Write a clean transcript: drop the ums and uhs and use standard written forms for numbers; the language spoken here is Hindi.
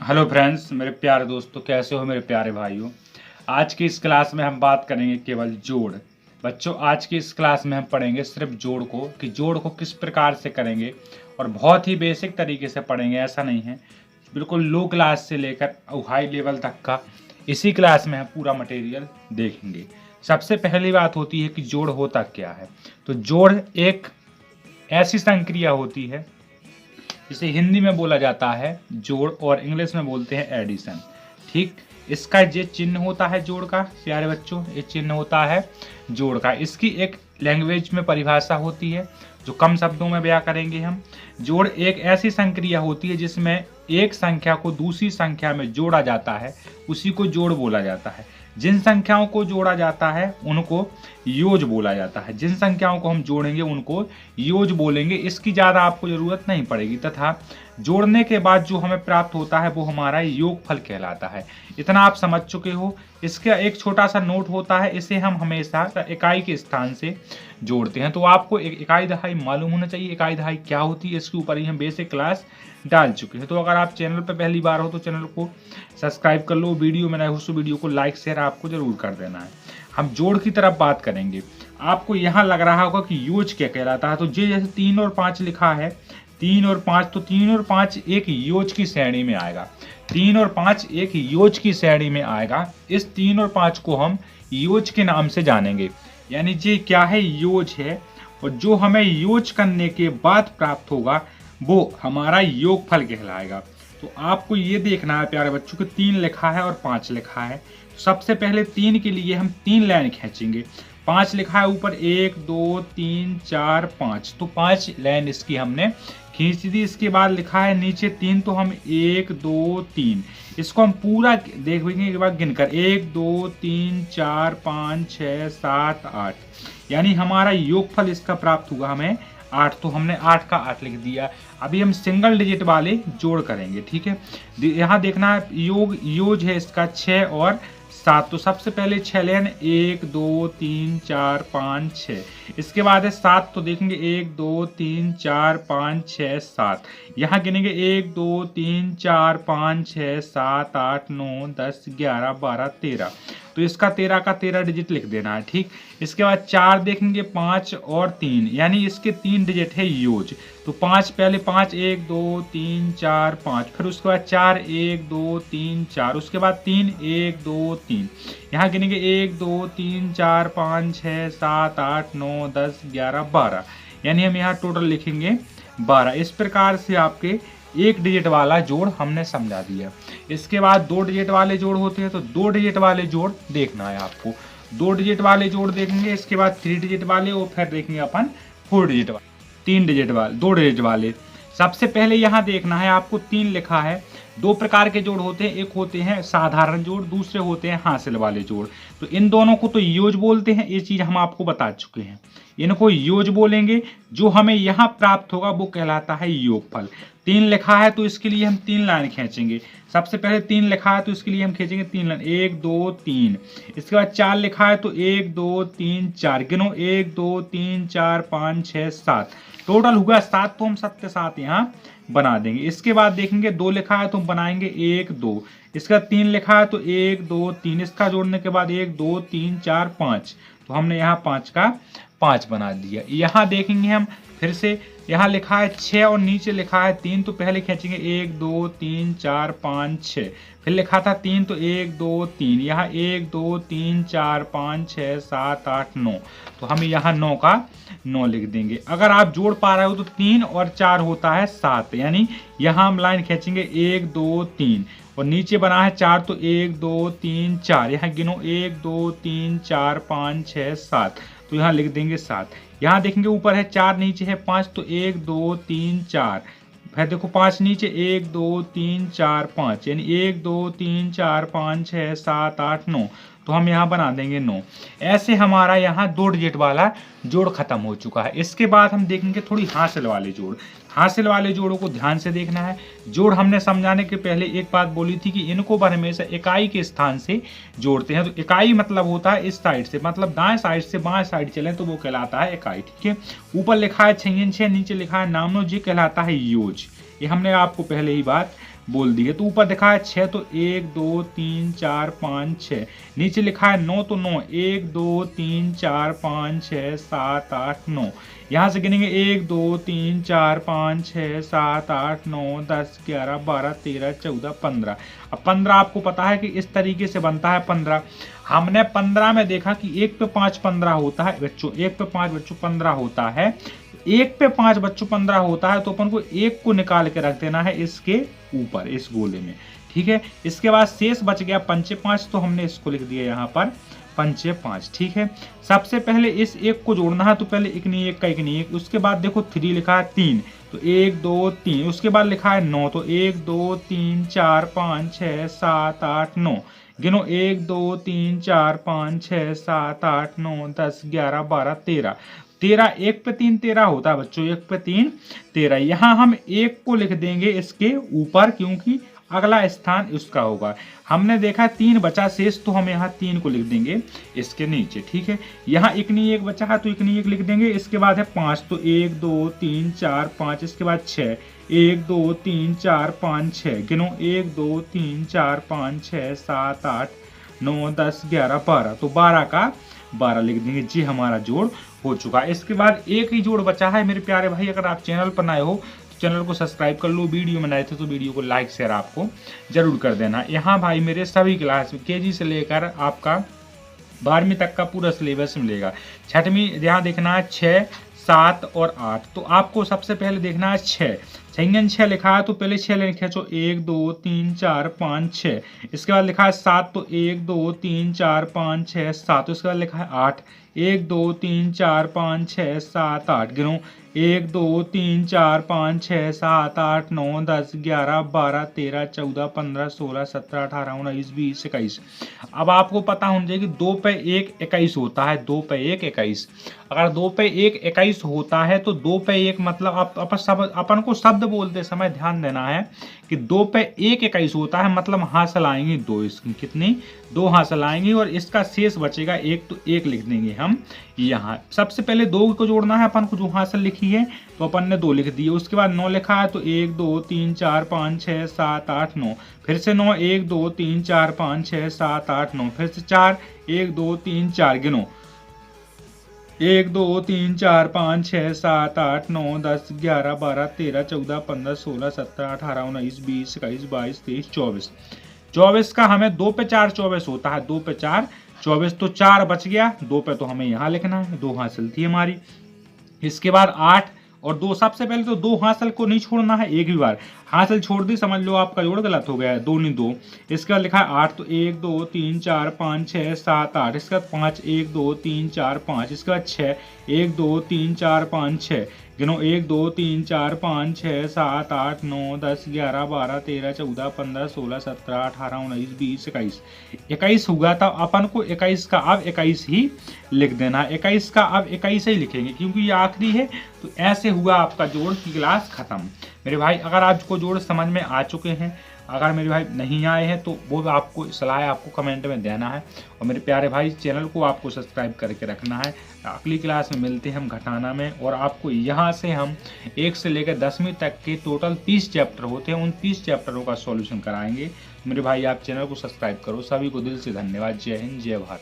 हेलो फ्रेंड्स, मेरे प्यारे दोस्तों, कैसे हो मेरे प्यारे भाइयों। आज की इस क्लास में हम बात करेंगे केवल जोड़। बच्चों, आज की इस क्लास में हम पढ़ेंगे सिर्फ जोड़ को, कि जोड़ को किस प्रकार से करेंगे, और बहुत ही बेसिक तरीके से पढ़ेंगे। ऐसा नहीं है, बिल्कुल लो क्लास से लेकर हाई लेवल तक का इसी क्लास में हम पूरा मटेरियल देखेंगे। सबसे पहली बात होती है कि जोड़ होता क्या है। तो जोड़ एक ऐसी संक्रिया होती है जिसे हिंदी में बोला जाता है जोड़, और इंग्लिश में बोलते हैं एडिशन। ठीक, इसका ये चिन्ह होता है जोड़ का। प्यारे बच्चों, ये चिन्ह होता है जोड़ का। इसकी एक लैंग्वेज में परिभाषा होती है जो कम शब्दों में बयां करेंगे हम। जोड़ एक ऐसी संक्रिया होती है जिसमें एक संख्या को दूसरी संख्या में जोड़ा जाता है, उसी को जोड़ बोला जाता है। जिन संख्याओं को जोड़ा जाता है उनको योज बोला जाता है। जिन संख्याओं को हम जोड़ेंगे उनको योज बोलेंगे। इसकी ज़्यादा आपको ज़रूरत नहीं पड़ेगी, तथा जोड़ने के बाद जो हमें प्राप्त होता है वो हमारा योगफल कहलाता है। इतना आप समझ चुके हो। इसका एक छोटा सा नोट होता है, इसे हम हमेशा इकाई के स्थान से जोड़ते हैं। तो आपको एक इकाई दहाई मालूम होना चाहिए। इकाई दहाई क्या होती है, इसके ऊपर ही हम बेसिक क्लास डाल चुके हैं। तो अगर आप चैनल पर पहली बार हो तो चैनल को सब्सक्राइब कर लो। वीडियो में नए हो तो वीडियो को लाइक शेयर आपको जरूर कर देना है। हम जोड़ की तरफ बात करेंगे। आपको यहाँ लग रहा होगा कि योज क्या कहलाता है। तो ये जैसे 3 और 5 लिखा है, 3 और 5, तो 3 और 5 एक योज की श्रेणी में आएगा। 3 और 5 एक योज की श्रेणी में आएगा। इस 3 और 5 को हम योज के नाम से जानेंगे। यानी ये क्या है, योज है। और जो हमें योज करने के बाद प्राप्त होगा वो हमारा योगफल कहलाएगा। तो आपको ये देखना है प्यारे बच्चों कि 3 लिखा है और 5 लिखा है। सबसे पहले 3 के लिए हम 3 लाइन खींचेंगे। 5 लिखा है ऊपर, 1 2 3 4 5, तो 5 लाइन इसकी हमने खींच दी। इसके बाद लिखा है नीचे 3, तो हम 1 2 3 इसको हम पूरा देखेंगे एक बार गिनकर, 1 2 3 4 5 6 7 8, यानी हमारा योगफल इसका प्राप्त हुआ हमें 8। तो हमने 8 का 8 लिख दिया। अभी हम सिंगल डिजिट वाले जोड़ करेंगे। ठीक है, यहाँ देखना है योज है इसका 6 और 7। तो सबसे पहले 6 लेन, 1 2 3 4 5 6। इसके बाद है 7, तो देखेंगे 1 2 3 4 5 6 7। यहाँ गिनेंगे 1 2 3 4 5 6 7 8 9 10 11 12 13। तो इसका 13 का 13 डिजिट लिख देना है। ठीक, इसके बाद 4 देखेंगे, 5 और 3, यानी इसके 3 डिजिट है योज। तो 5 पहले 5 1 2 3 4 5, फिर उसके बाद 4 1 2 3 4, उसके बाद 3 1 2 3। यहाँ गिनेंगे 1 2 3 4 5 6 7 8 9 10 11 12, यानी हम यहाँ टोटल लिखेंगे 12। इस प्रकार से आपके एक डिजिट वाला जोड़ हमने समझा दिया। इसके बाद 2 डिजिट वाले जोड़ होते हैं। तो 2 डिजिट वाले जोड़ देखना है आपको। 2 डिजिट वाले जोड़ देखेंगे, इसके बाद 3 डिजिट वाले, और फिर देखेंगे अपन 4 डिजिट वाले, 3 डिजिट वाले, 2 डिजिट वाले। सबसे पहले यहाँ देखना है आपको 3 लिखा है। 2 प्रकार के जोड़ होते हैं, एक होते हैं साधारण जोड़, दूसरे होते हैं हासिल वाले जोड़। तो इन दोनों को तो योज बोलते हैं, ये चीज हम आपको बता चुके हैं। इनको योज बोलेंगे। जो हमें यहाँ प्राप्त होगा वो कहलाता है योगफल। 3 लिखा है तो इसके लिए हम 3 लाइन खींचेंगे। सबसे पहले 3 लिखा है तो इसके लिए हम खींचेंगे 3 लाइन, 1 2 3। इसके बाद 4 लिखा है तो 1 2 3 4, गिनो 1 2 3 4 5 6 7, टोटल हुआ 7। तो हम 7 के 7 यहाँ बना देंगे। इसके बाद देखेंगे 2 लिखा है तो हम बनाएंगे 1 2। इसका 3 लिखा है तो 1 2 3, इसका जोड़ने के बाद 1 2 3 4 5, तो हमने यहाँ 5 का 5 बना दिया। यहाँ देखेंगे हम फिर से, यहाँ लिखा है 6 और नीचे लिखा है 3, तो पहले खींचेंगे 1 2 3 4 5 6। फिर लिखा था 3, तो 1 2 3, यहाँ 1 2 3 4 5 6 7 8 9, तो हम यहाँ 9 का 9 लिख देंगे। अगर आप जोड़ पा रहे हो तो 3 और 4 होता है 7, यानी यहाँ हम लाइन खींचेंगे 1 2 3, और नीचे बना है 4, तो 1 2 3 4, यहाँ गिनो 1 2 3 4 5 6 7, तो यहाँ लिख देंगे 7। यहाँ देखेंगे ऊपर है 4, नीचे है 5, तो 1 2 3 4, फिर देखो 5 नीचे, 1 2 3 4 5, यानी 1 2 3 4 5 6 7 8 9, तो हम यहाँ बना देंगे 9। ऐसे हमारा यहाँ 2 डिजिट वाला जोड़ खत्म हो चुका है। इसके बाद हम देखेंगे थोड़ी हासिल वाले जोड़। हासिल वाले जोड़ों को ध्यान से देखना है। जोड़ हमने समझाने के पहले एक बात बोली थी कि इनको पर हमेशा इकाई के स्थान से जोड़ते हैं। तो इकाई मतलब होता है इस साइड से, मतलब दाएं साइड से बाएं साइड चलें तो वो कहलाता है इकाई। ठीक है, ऊपर लिखा है 6 नीचे लिखा है नामनो, जी कहलाता है योज। ये हमने आपको पहले ही बात बोल दिए। तो ऊपर लिखा है 6 तो 1 2 3 4 5 6, नीचे लिखा है 9 तो 9 1 2 3 4 5 6 7 8 9। यहाँ से गिनेंगे 1 2 3 4 5 6 7 8 9 10 11 12 13 14 15। अब 15 आपको पता है कि इस तरीके से बनता है 15। हमने 15 में देखा कि 1 पे 5 15 होता है बच्चों, 1 पे 5 बच्चों 15 होता है, 1 पे 5 बच्चों 15 होता है, तो अपन को 1 को निकाल के रख देना है इसके ऊपर इस गोले में, ठीक है। इसके बाद शेष बच गया पंचे 5, तो हमने इसको लिख दिया यहाँ पर पंचे 5, ठीक है। सबसे पहले इस 1 को जोड़ना है, तो पहले इकनी 1 का इकनी 1, उसके बाद देखो 3 लिखा है 3, तो 1 2 3, उसके बाद लिखा है 9, तो 1 2 3 4 5 6 7 8 9, गिनो 1 2 3 4 5 6 7 8 9 10 11 12 13। 13 1 पे 3 13 होता है बच्चों, 1 पे 3 13। यहाँ हम 1 को लिख देंगे इसके ऊपर, क्योंकि अगला स्थान उसका होगा। हमने देखा 3 बचा शेष, तो हम यहाँ 3 को लिख देंगे इसके नीचे, ठीक है। यहाँ इकनी 1 बचा है, तो इकनी 1 लिख देंगे। इसके बाद है 5, तो 1 2 3 4 5, इसके बाद 6 1 2 3 4 5 6, गिनो 1 2 3 4 5 6 7 8 9 10 11 12, तो 12 का 12 लिख देंगे जी, हमारा जोड़ हो चुका है। इसके बाद एक ही जोड़ बचा है मेरे प्यारे भाई। अगर आप चैनल पर नए हो तो चैनल को सब्सक्राइब कर लो, वीडियो में नए थे तो वीडियो को लाइक शेयर आपको जरूर कर देना। यहाँ भाई मेरे सभी क्लास केजी से लेकर आपका 12वीं तक का पूरा सिलेबस मिलेगा। छठवीं यहाँ देखना है 6 7 और 8, तो आपको सबसे पहले देखना है 6, 6 लिखा है, तो पहले 6 लिखे, तो 1 2 3 4 5 6। इसके बाद लिखा है 7, तो 1 2 3 4 5 6 7, उसके बाद लिखा है 8 1 2 3 4 5 6 7 8, गिनो 1 2 3 4 5 6 7 8 9 10 11 12 13 14 15 16 17 18 19 20 21। अब आपको पता होना चाहिए कि 2 पे 1 21 होता है, 2 पे 1 21। अगर 2 पे 1 21 होता है तो 2 पे 1 मतलब अपन को शब्द बोलते समय ध्यान देना है कि 2 पे 1 21 होता है, मतलब हासिल आएंगी 2, इसकी कितनी 2 हासिल आएंगी, और इसका शेष बचेगा 1, तो 1 लिख देंगे हम यहाँ। सबसे पहले 2 को जोड़ना है अपन को, जो हासिल लिखी है तो अपन ने 2 लिख दिए। उसके बाद 9 लिखा है, तो 1 2 3 4 5 6 7 8 9, फिर से 9 1 2 3 4 5 6 7 8 9, फिर से 4 1 2 3 4, गिनो 1 2 3 4 5 6 7 8 9 10 11 12 13 14 15 16 17 18 19 20 21 22 23 24। 24 का हमें 2 पे 4 24 होता है, 2 पे 4 24, तो 4 बच गया, 2 पे तो हमें यहाँ लिखना है, 2 हासिल थी हमारी। इसके बाद 8 और 2, सबसे पहले तो 2 हासिल को नहीं छोड़ना है, एक भी बार हासिल छोड़ दी समझ लो आपका जोड़ गलत हो गया है, 2 नहीं 2। इसके बाद लिखा है 8, तो 1 2 3 4 5 6 7 8, इसके बाद 5 1 2 3 4 5, इसके बाद 6 1 2 3 4 5 6, गिनो 1 2 3 4 5 6 7 8 9 10 11 12 13 14 15 16 17 18 19 20 21। 21 हुआ था, अपन को 21 का अब 21 ही लिख देना है, 21 का अब 21 ही लिखेंगे क्योंकि ये आखिरी है। तो ऐसे हुआ आपका जोड़ की क्लास खत्म मेरे भाई। अगर आपको जोड़ समझ में आ चुके हैं, अगर मेरे भाई नहीं आए हैं तो वो आपको सलाह है, आपको कमेंट में देना है। और मेरे प्यारे भाई चैनल को आपको सब्सक्राइब करके रखना है। अगली क्लास में मिलते हैं हम घटाना में, और आपको यहाँ से हम 1 से लेकर 10वीं तक के टोटल 30 चैप्टर होते हैं, उन 30 चैप्टरों का सॉल्यूशन कराएंगे। मेरे भाई आप चैनल को सब्सक्राइब करो। सभी को दिल से धन्यवाद। जय हिंद, जय भारत।